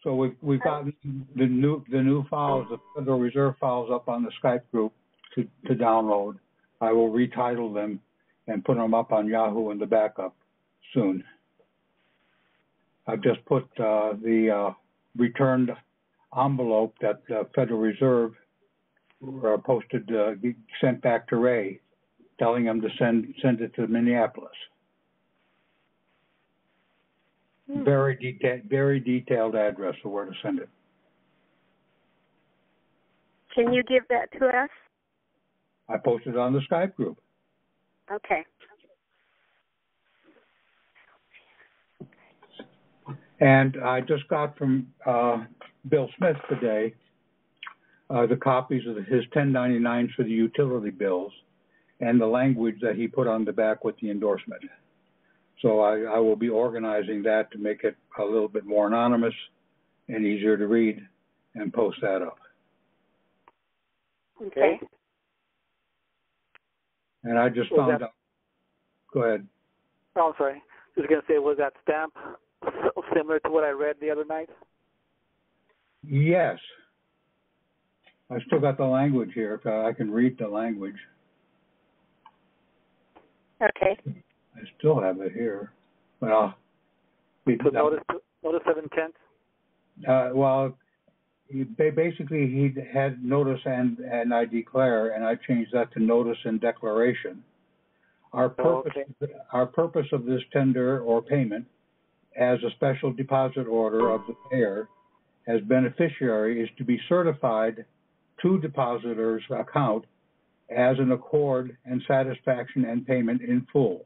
So we've got the new files, the Federal Reserve files, up on the Skype group to download. I will retitle them and put them up on Yahoo in the backup soon. I've just put the returned envelope that the Federal Reserve posted, sent back to Ray, telling him to send it to Minneapolis. Very detailed address of where to send it. Can you give that to us? I posted it on the Skype group. Okay. And I just got from Bill Smith today the copies of his 1099s for the utility bills and the language that he put on the back with the endorsement. So I will be organizing that to make it a little bit more anonymous and easier to read and post that up. Okay. And I just found out. Go ahead. Oh, I'm sorry. I was going to say, was that stamp similar to what I read the other night? Yes. I still got the language here. I can read the language. Okay. I still have it here. Well, so notice of intent? Well, he had notice and I declare, and I changed that to notice and declaration. Our purpose of this tender or payment as a special deposit order of the payer as beneficiary is to be certified to depositor's account as an accord and satisfaction and payment in full,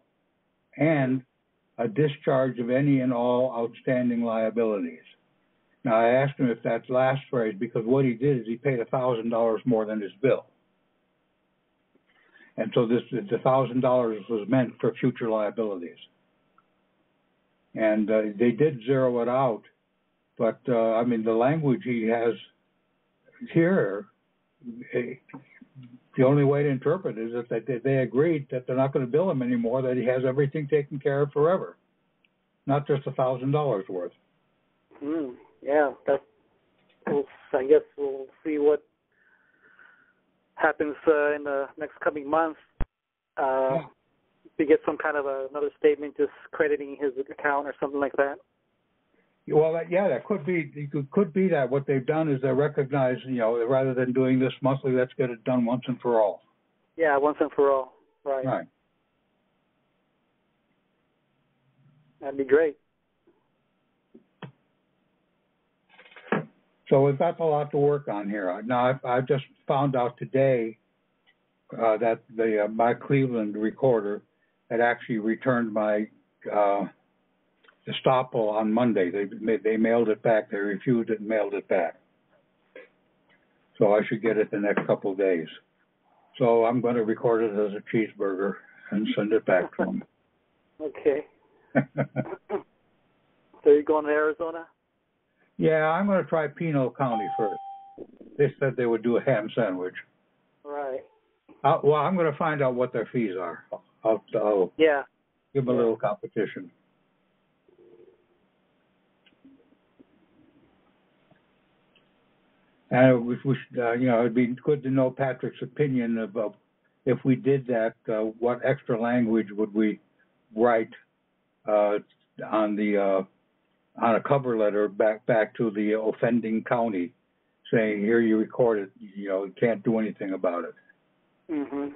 and a discharge of any and all outstanding liabilities. Now, I asked him if that last phrase, because what he did is he paid $1,000 more than his bill. And so the $1,000 was meant for future liabilities. And they did zero it out, but I mean, the language he has here, the only way to interpret it is that they agreed that they're not going to bill him anymore, that he has everything taken care of forever, not just $1,000 worth. Yeah, I guess we'll see what happens in the next coming months. To get some kind of another statement just crediting his account or something like that. Well, that could be. It could be that what they've done is they recognize, rather than doing this monthly, let's get it done once and for all. Yeah, once and for all. Right. Right. That'd be great. So we've got a lot to work on here. Now, I just found out today that my Cleveland recorder had actually returned my Estopple on Monday. They mailed it back. They refused it and mailed it back. So I should get it the next couple of days. So I'm going to record it as a cheeseburger and send it back to them. Okay. So you're going to Arizona? Yeah, I'm going to try Pinal County first. They said they would do a ham sandwich. Right. Well, I'm going to find out what their fees are. I'll give them a little competition. And we should, it'd be good to know Patrick's opinion about if we did that, what extra language would we write on a cover letter back to the offending county, saying, here you record it, you can't do anything about it. Mm-hmm.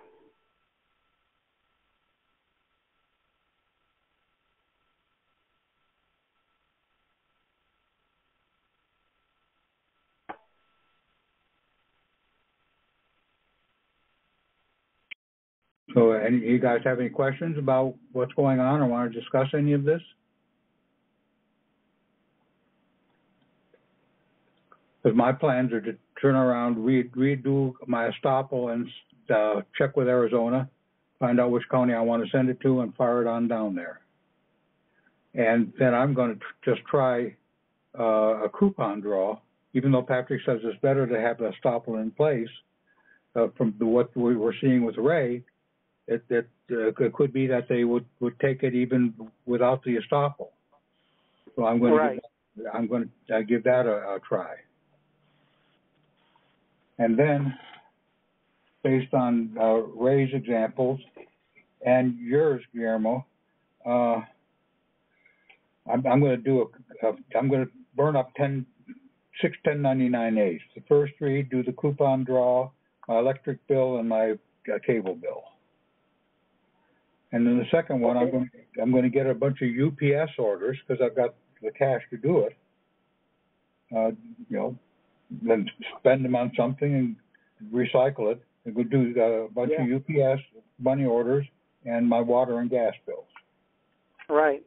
So, you guys have any questions about what's going on or want to discuss any of this? Because my plans are to turn around, redo my Estopple and check with Arizona, find out which county I want to send it to, and fire it on down there. And then I'm going to just try a coupon draw, even though Patrick says it's better to have the Estopple in place. From what we were seeing with Ray, it could be that they would take it even without the Estopple. So I'm going I'm going to give that a try. And then, based on Ray's examples and yours, Guillermo, I'm going to do I'm going to burn up 6 1099-As. The first 3, do the coupon draw, my electric bill, and my cable bill. And then the second one, I'm going to get a bunch of UPS orders because I've got the cash to do it. Then spend them on something and recycle it. And go do a bunch of UPS money orders and my water and gas bills. Right.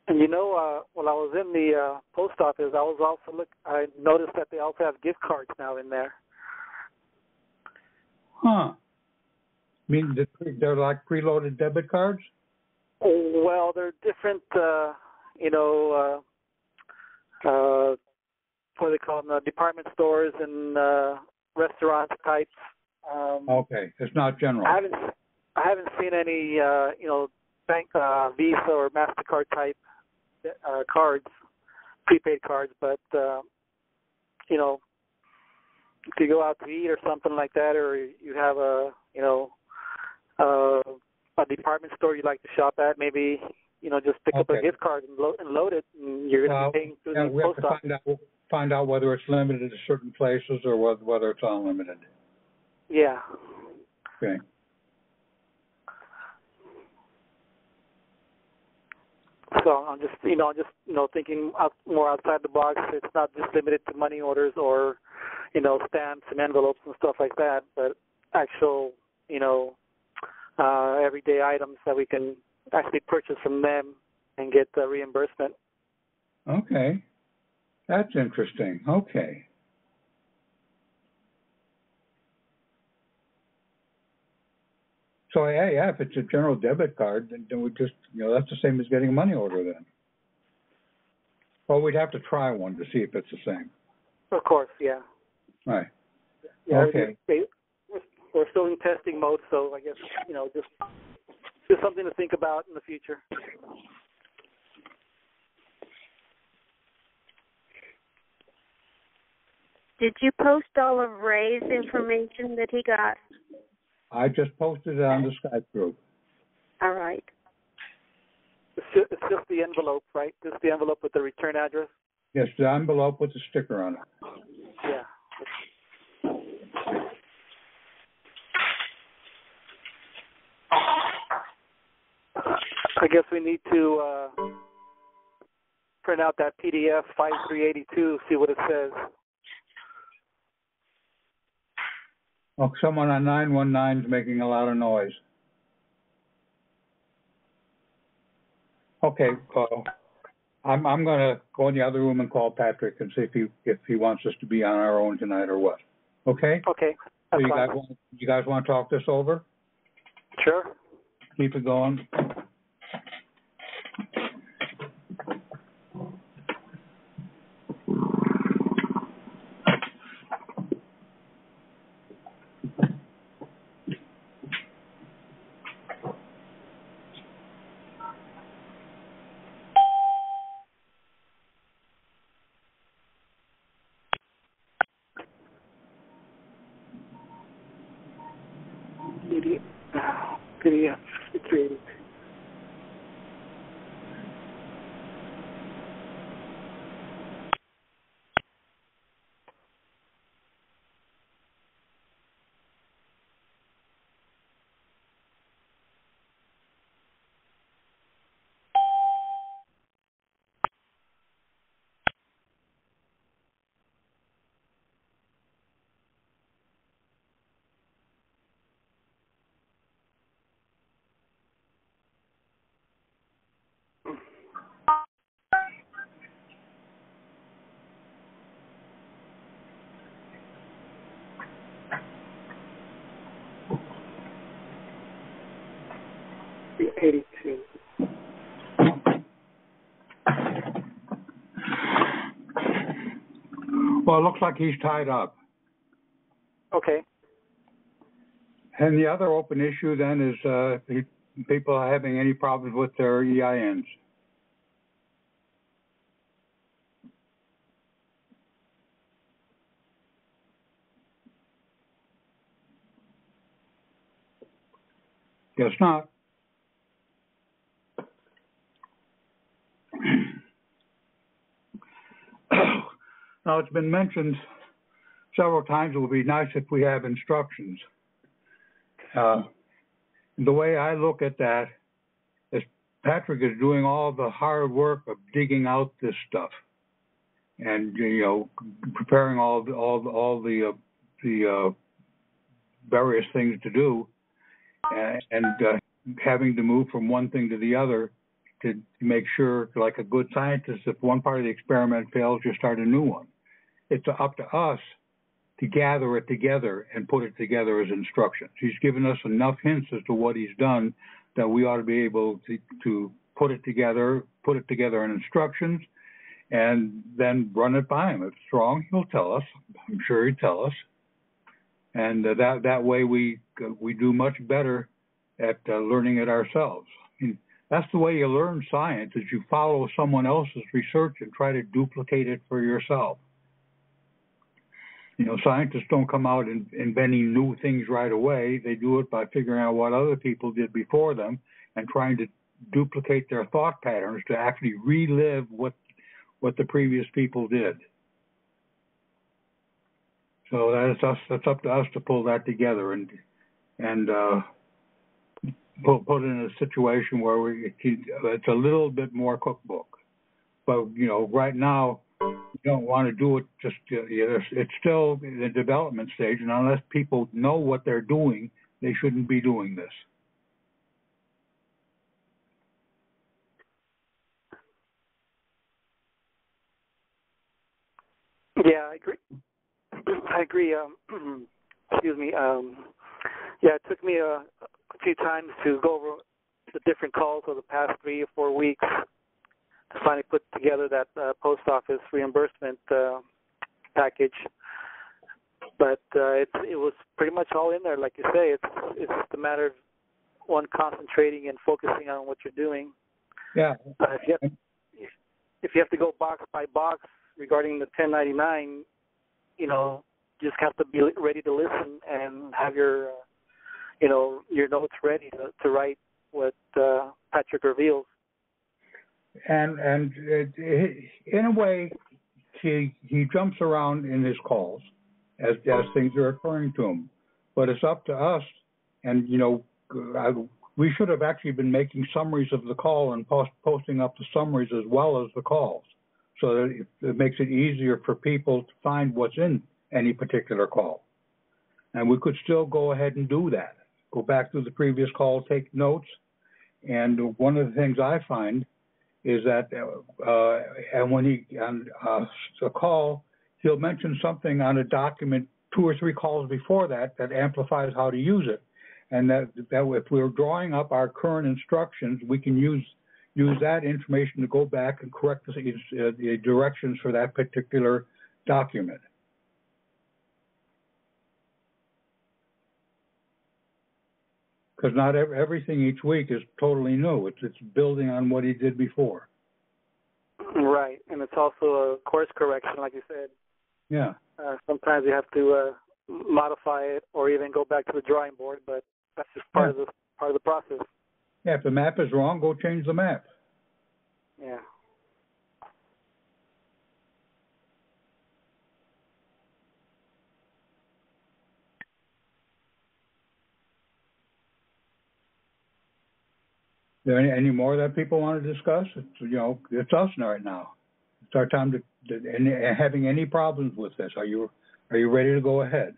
And while I was in the post office, I noticed that they also have gift cards now in there. Huh. I mean, they're like preloaded debit cards? Well, they're different, what do they call them, department stores and restaurant types. Okay, it's not general. I haven't seen any, bank Visa or MasterCard type cards, prepaid cards, but if you go out to eat or something like that, or you have a department store you like to shop at, maybe just pick up a gift card and load it, and you're going to be paying through the post office. We have to find out whether it's limited to certain places or whether it's unlimited. Yeah. Okay. So I'm just thinking more outside the box. It's not just limited to money orders or stamps and envelopes and stuff like that, but actual everyday items that we can actually purchase from them and get the reimbursement. Okay, that's interesting. Okay. So yeah, if it's a general debit card, then we just that's the same as getting a money order then. Well, we'd have to try one to see if it's the same. Of course, yeah. Right. Yeah, okay. We're still in testing mode, so I guess just something to think about in the future. Did you post all of Ray's information that he got? I just posted it on the Skype group. All right. It's just the envelope, right? Just the envelope with the return address? Yes, the envelope with the sticker on it. Yeah. I guess we need to print out that PDF 5382, see what it says. Oh, someone on 919 is making a lot of noise. Okay, I'm going to go in the other room and call Patrick and see if he wants us to be on our own tonight or what. Okay? Okay. So you guys want to talk this over? Sure. Keep it going. PDF 5382. Well, it looks like he's tied up. Okay. And the other open issue then is people are having any problems with their EINs. Guess not. Now, it's been mentioned several times it would be nice if we have instructions. The way I look at that is Patrick is doing all the hard work of digging out this stuff and, preparing all the various things to do and having to move from one thing to the other to make sure, like a good scientist, if one part of the experiment fails, you start a new one. It's up to us to gather it together and put it together as instructions. He's given us enough hints as to what he's done that we ought to be able to put it together in instructions, and then run it by him. If it's wrong, he'll tell us. I'm sure he'll tell us. And that way we do much better at learning it ourselves. I mean, that's the way you learn science, is you follow someone else's research and try to duplicate it for yourself. Scientists don't come out inventing new things right away. They do it by figuring out what other people did before them and trying to duplicate their thought patterns to actually relive what the previous people did. So that's up to us to pull that together and put it in a situation where it's a little bit more cookbook. But right now, you don't want to do it just, it's still in the development stage, and unless people know what they're doing, they shouldn't be doing this. Yeah, I agree. I agree. Excuse me. Yeah, it took me a few times to go over the different calls over the past 3 or 4 weeks to finally put together that post office reimbursement package. But it was pretty much all in there, like you say. It's just a matter of one concentrating and focusing on what you're doing. Yeah. If you have to go box by box regarding the 1099, you just have to be ready to listen and have your notes ready to write what Patrick reveals. And in a way, he jumps around in his calls as things are occurring to him. But it's up to us, and we should have actually been making summaries of the call and posting up the summaries as well as the calls, so that it makes it easier for people to find what's in any particular call. And we could still go ahead and do that. Go back to the previous call, take notes. And one of the things I find is that and when he on a call, he'll mention something on a document 2 or 3 calls before that amplifies how to use it. And that if we're drawing up our current instructions, we can use that information to go back and correct the directions for that particular document. Because not everything each week is totally new. It's building on what he did before. Right, and it's also a course correction, like you said. Yeah. Sometimes you have to modify it or even go back to the drawing board, but that's just part of the process. Yeah, if the map is wrong, go change the map. Yeah. There any more that people want to discuss? It's us right now. It's our time to having any problems with this. Are you ready to go ahead?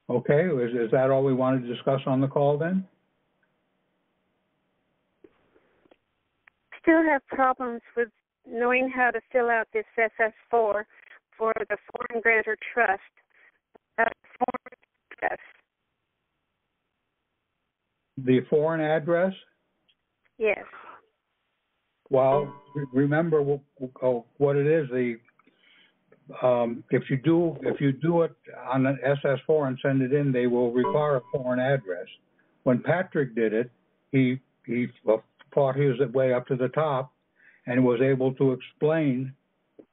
Okay, is that all we wanted to discuss on the call then? Still have problems with knowing how to fill out this SS4 for the foreign grantor trust. Foreign address. The foreign address? Yes. Well, remember what it is. If you do it on an SS4 and send it in, they will require a foreign address. When Patrick did it, he fought his way up to the top and was able to explain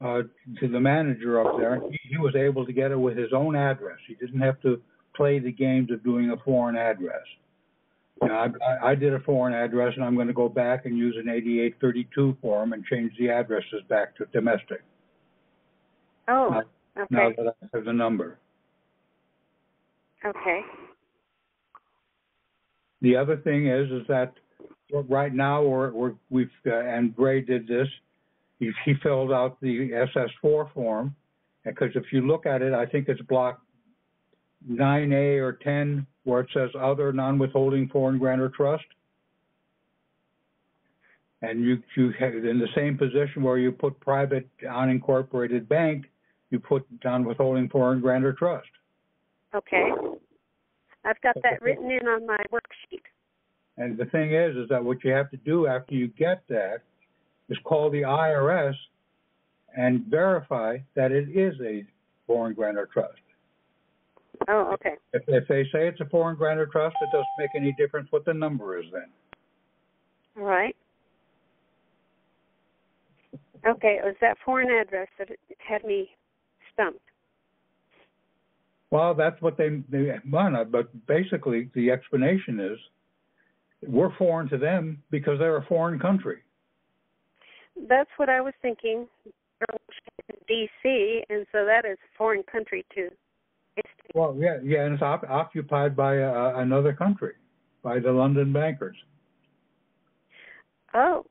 to the manager up there. He was able to get it with his own address. He didn't have to play the games of doing a foreign address. I did a foreign address, and I'm going to go back and use an 8832 form and change the addresses back to domestic. Oh, okay. Now that I have the number. Okay. The other thing is that right now we've and Gray did this. He filled out the SS4 form, because if you look at it, I think it's block 9A or 10, where it says other non-withholding foreign grantor trust. And you have, in the same position where you put private unincorporated bank, you put non-withholding foreign grantor trust. Okay. I've got that written in on my worksheet. And the thing is that what you have to do after you get that is call the IRS and verify that it is a foreign grantor trust. Oh, okay. If they say it's a foreign grantor trust, it doesn't make any difference what the number is then. All right. Okay, it was that foreign address that had me stumped. Well, that's what they want, but basically the explanation is we're foreign to them because they're a foreign country. That's what I was thinking. D.C., and so that is a foreign country too. Well, yeah, and it's occupied by another country, by the London bankers. Oh.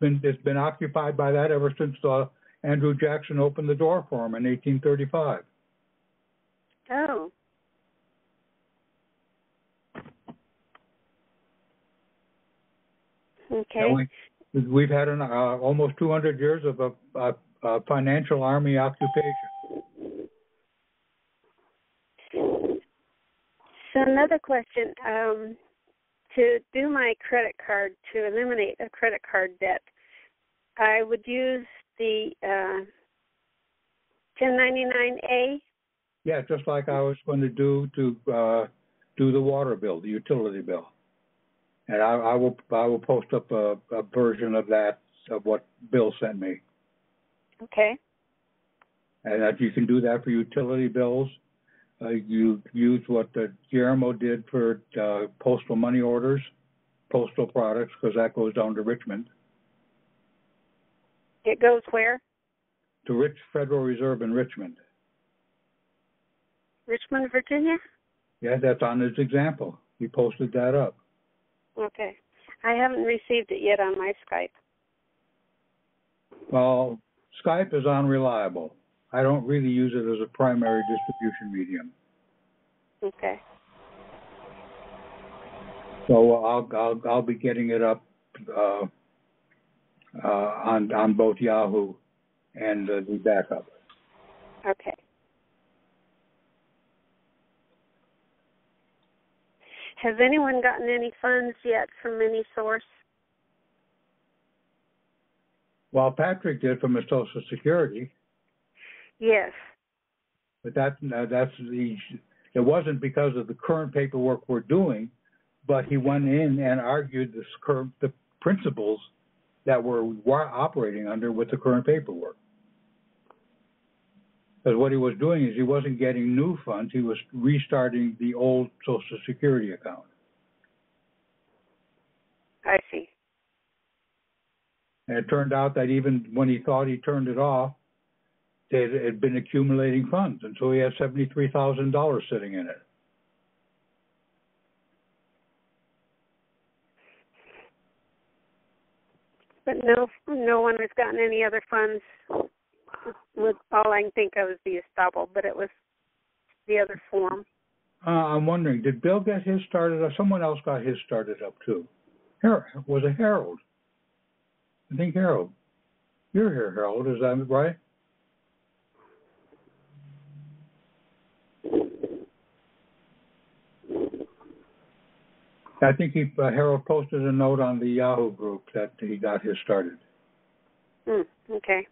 It's been occupied by that ever since Andrew Jackson opened the door for him in 1835. Oh. Okay. We've had almost 200 years of a financial army occupation. So another question, to do my credit card, to eliminate a credit card debt, I would use the 1099-A? Yeah, just like I was going to do the water bill, the utility bill. And I will post up a version of that, of what Bill sent me. Okay. And that you can do that for utility bills. You use what Guillermo did for postal money orders, postal products, because that goes down to Richmond. It goes where? To Federal Reserve in Richmond. Richmond, Virginia? Yeah, that's on his example. He posted that up. Okay. I haven't received it yet on my Skype. Well, Skype is unreliable. I don't really use it as a primary distribution medium. Okay. So I'll be getting it up on both Yahoo and the backup. Okay. Has anyone gotten any funds yet from any source? Well, Patrick did from his Social Security. Yes. But it wasn't because of the current paperwork we're doing, but he went in and argued the principles that we're operating under with the current paperwork. Because what he was doing is he wasn't getting new funds, he was restarting the old Social Security account. I see. And it turned out that even when he thought he turned it off, it had been accumulating funds, and so he had $73,000 sitting in it. But no one has gotten any other funds. With all I can think of is the Estopple, but it was the other form. I'm wondering, did Bill get his started up? Someone else got his started up too. Was it Harold? I think Harold. You're here, Harold. Is that right? I think Harold posted a note on the Yahoo group that he got his started. Okay.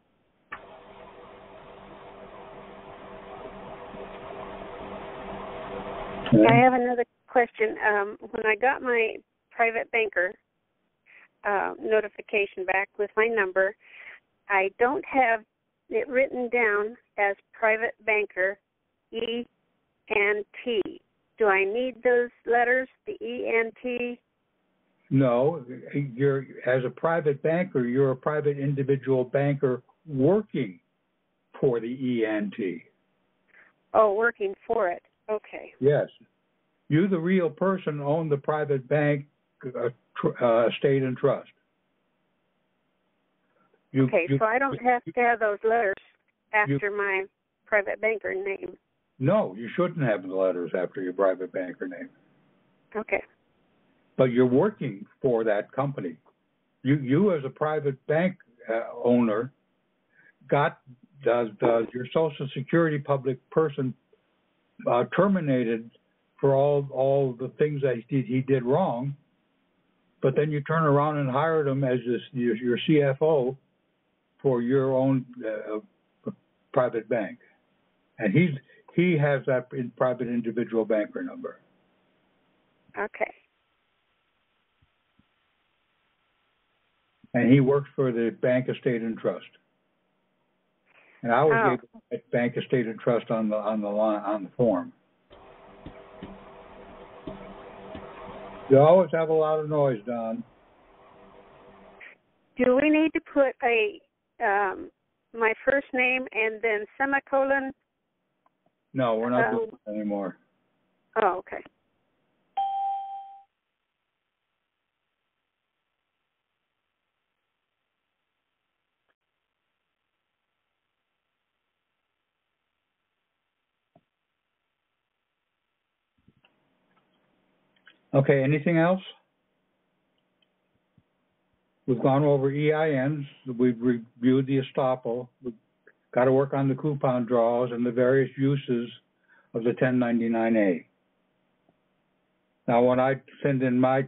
I have another question. When I got my private banker notification back with my number. I don't have it written down as private banker ENT. Do I need those letters, the ENT? No, as a private banker, you're a private individual banker working for the ENT. Oh, working for it. Okay. Yes. You, the real person, own the private bank, estate and trust. So I don't have to have those letters after my private banker name. No, you shouldn't have the letters after your private banker name. Okay. But you're working for that company. You as a private bank owner, got your Social Security public person terminated for all the things that he did wrong, but then you turn around and hired him as your CFO for your own private bank, and he has that private individual banker number. Okay. And he works for the bank, estate, and trust. And I always gave bank, estate, and trust on the form. You always have a lot of noise, Don. Do we need to put my first name and then semicolon? No, we're not doing that anymore. Oh, okay. Okay, anything else? We've gone over EINs. We've reviewed the Estopple. We've got to work on the coupon draws and the various uses of the 1099A. Now, when I send in my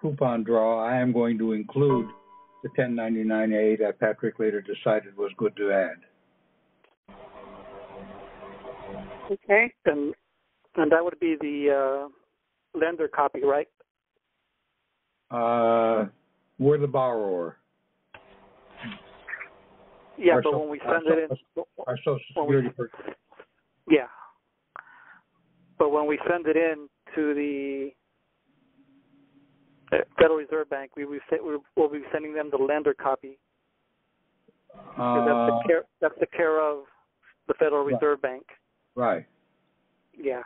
coupon draw, I am going to include the 1099A that Patrick later decided was good to add. Okay. And that would be the lender copy, right? We're the borrower. Yeah, but when we send it in, our Social Security yeah. But when we send it in to the Federal Reserve Bank, we'll be sending them the lender copy. That's the care of the Federal Reserve Bank. Right. Yeah.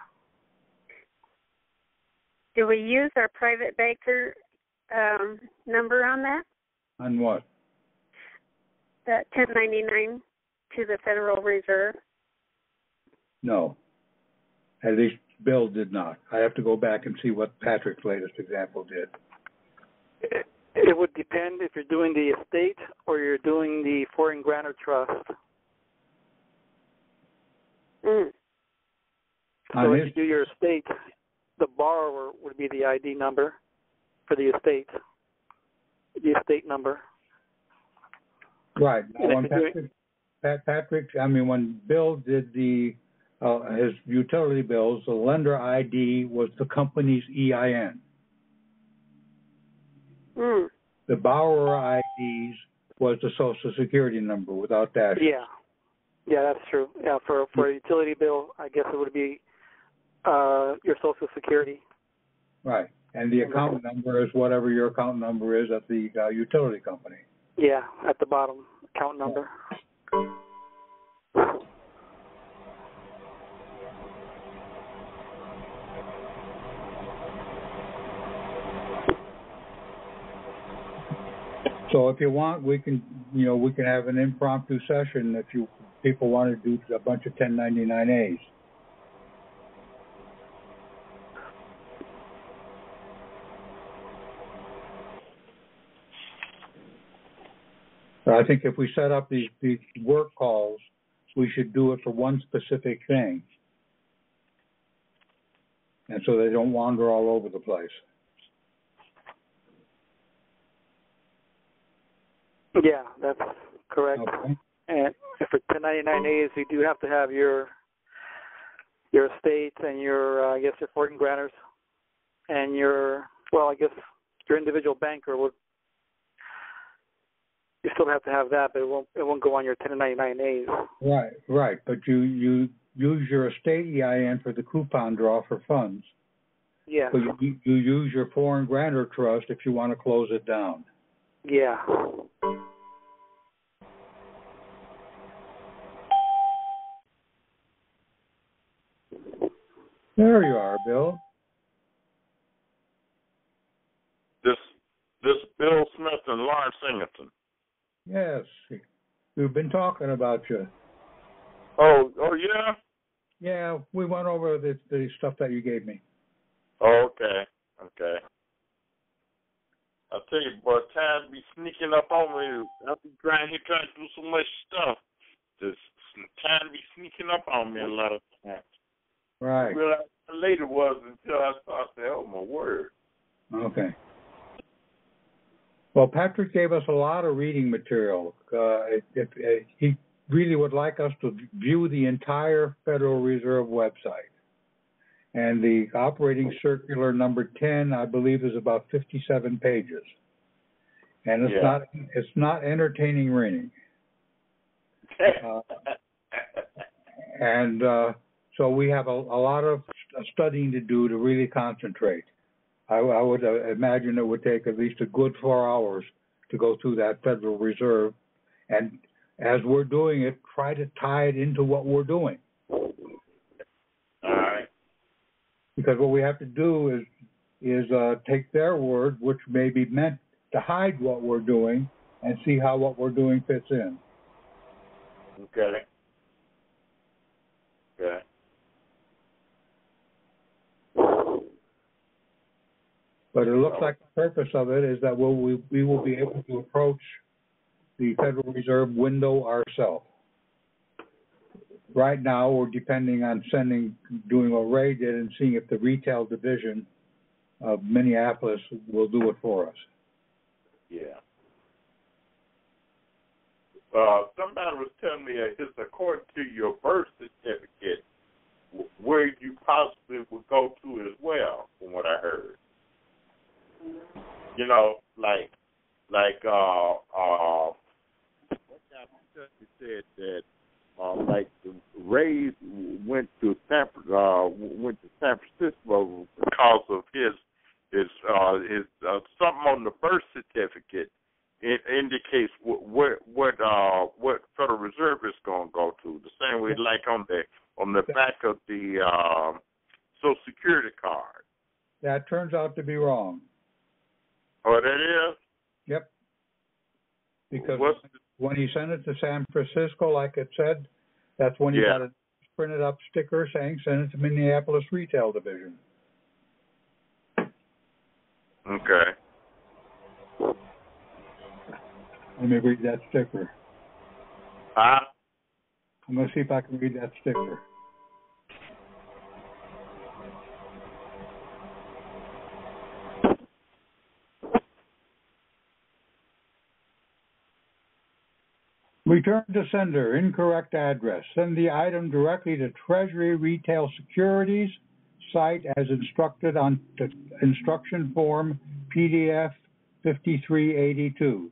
Do we use our private banker number on that? On what? That 1099 to the Federal Reserve? No. At least Bill did not. I have to go back and see what Patrick's latest example did. It would depend if you're doing the estate or you're doing the foreign grantor trust. Mm. So if you do your estate, the borrower would be the ID number for the estate number. Right. Now, when Bill did his utility bills, the lender ID was the company's EIN. Mm. The borrower IDs was the Social Security number without dashes. Yeah, that's true. Yeah, for a utility bill, I guess it would be your Social Security. Right. And the account number is whatever your account number is at the utility company. Yeah, at the bottom, account number. So if you want, we can have an impromptu session if people want to do a bunch of 1099As. But I think if we set up these work calls, we should do it for one specific thing, and so they don't wander all over the place. Yeah, that's correct. Okay. And for 1099As, you do have to have your estate and your, I guess, your foreign grantors and your Well, I guess your individual banker would. You still have to have that, but it won't go on your 1099As. Right. But you use your estate EIN for the coupon draw for funds. Yeah. But you use your foreign grantor trust if you want to close it down. Yeah. There you are, Bill. This Bill Smith and Lawrence Singleton. Yes, we've been talking about you. Oh yeah. Yeah, we went over the stuff that you gave me. Oh, okay. I tell you, boy, time be sneaking up on me. I be trying to do so much stuff. Just time be sneaking up on me a lot of times. Right. I realized how late it was until I started saying, "Oh my word." Okay. Well, Patrick gave us a lot of reading material. He really would like us to view the entire Federal Reserve website. And the operating circular number 10, I believe, is about 57 pages. And it's not entertaining reading. So we have a lot of studying to do to really concentrate. I would imagine it would take at least a good 4 hours to go through that Federal Reserve. And as we're doing it, try to tie it into what we're doing. All right. Because what we have to do is take their word, which may be meant to hide what we're doing, and see how what we're doing fits in. Okay. But it looks like the purpose of it is that we will be able to approach the Federal Reserve window ourselves. Right now, we're depending on doing what Ray did and seeing if the retail division of Minneapolis will do it for us. Yeah. Somebody was telling me it's according to your birth certificate where you possibly would go to as well, from what I heard. You know, like what guy said that like Ray went to San Francisco because of his something on the birth certificate. It indicates what Federal Reserve is going to go to. The same way, like on the back of the Social Security card. That turns out to be wrong. Oh, that is? Yep. Because when he sent it to San Francisco, like it said, that's when he got a printed up sticker saying send it to Minneapolis Retail Division. Okay. Let me read that sticker. Huh? I'm going to see if I can read that sticker. Return to sender, incorrect address. Send the item directly to Treasury Retail Securities site as instructed on the instruction form PDF 5382.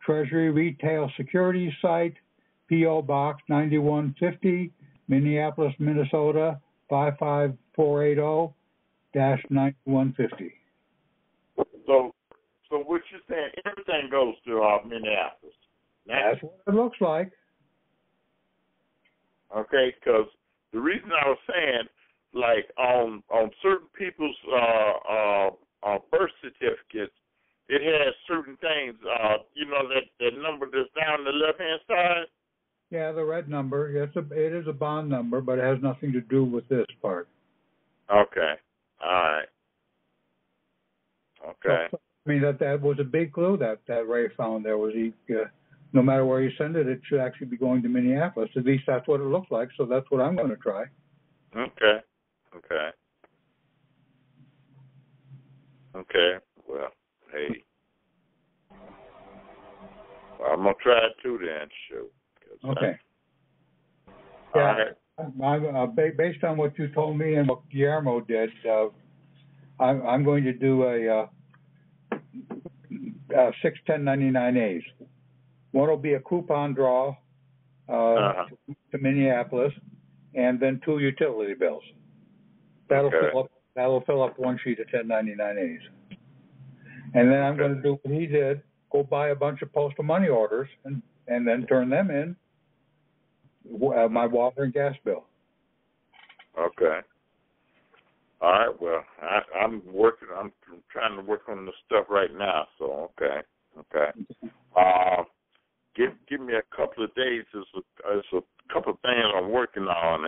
Treasury Retail Securities site, P.O. Box 9150, Minneapolis, Minnesota 55480-9150. So what you're saying, everything goes to Minneapolis. That's what it looks like. Okay, because the reason I was saying, like on certain people's birth certificates, it has certain things. You know that number that's down the left-hand side. Yeah, the red number. Yes, it is a bond number, but it has nothing to do with this part. Okay. All right. Okay. So, I mean that was a big clue that Ray found. There was no matter where you send it, it should actually be going to Minneapolis. At least that's what it looks like. So that's what I'm going to try. Okay. Well, hey. Well, I'm gonna try it too then. Shoot. Okay. All right. Based on what you told me and what Guillermo did, I'm going to do a 6 1099As. One will be a coupon draw to Minneapolis, and then 2 utility bills. That'll fill up one sheet of 1099As. And then I'm going to do what he did: go buy a bunch of postal money orders and then turn them in. My water and gas bill. Okay. All right. Well, I'm working. I'm trying to work on the stuff right now. So okay. Give me a couple of days. There's a couple of things I'm working on,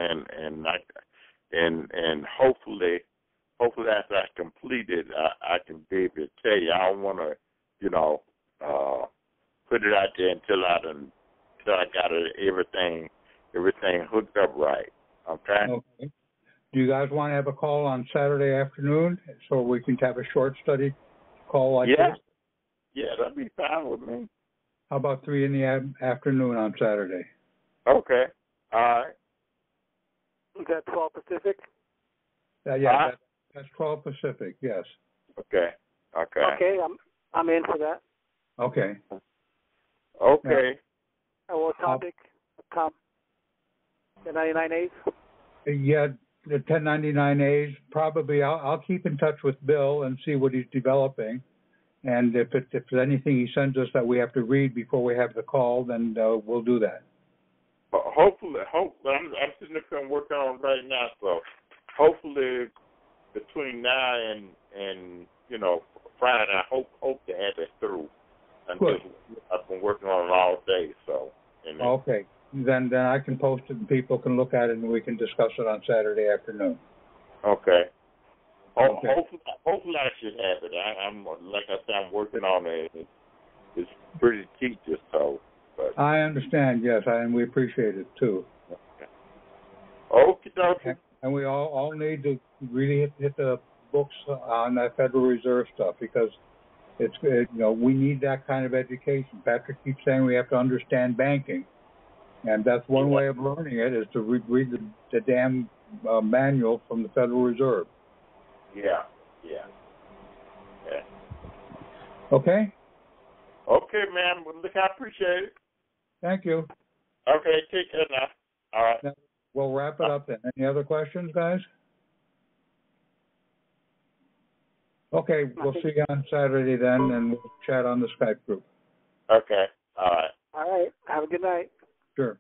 and hopefully after I complete it, I can be able to tell you. I don't want to, put it out there until I got everything hooked up right. Okay. Do you guys want to have a call on Saturday afternoon so we can have a short study call like this? Yeah, that'd be fine with me. How about 3 in the afternoon on Saturday? Okay. All right. Is that 12 Pacific? That's 12 Pacific. Yes. Okay. Okay, I'm in for that. Okay. Okay. And what topic? The 99As? Yeah, the 1099As. Probably. I'll keep in touch with Bill and see what he's developing. And if there's anything he sends us that we have to read before we have the call, then we'll do that. Hopefully, I'm sitting there working on it right now. So hopefully between now and Friday, I hope to have it through. Good. I've been working on it all day. So. Okay. Then I can post it and people can look at it and we can discuss it on Saturday afternoon. Okay. Okay. Hopefully I should have it. I'm like I said, I'm working on it. It's pretty tedious, so. But. I understand, yes, and we appreciate it too. Okay. And we all need to really hit the books on that Federal Reserve stuff because we need that kind of education. Patrick keeps saying we have to understand banking, and that's one way of learning it is to read the damn manual from the Federal Reserve. Yeah. Okay? Okay, man. Well, look, I appreciate it. Thank you. Okay, take care now. All right. Now, we'll wrap it up then. Any other questions, guys? Okay, we'll see you on Saturday then, and we'll chat on the Skype group. Okay. All right. All right. Have a good night. Sure.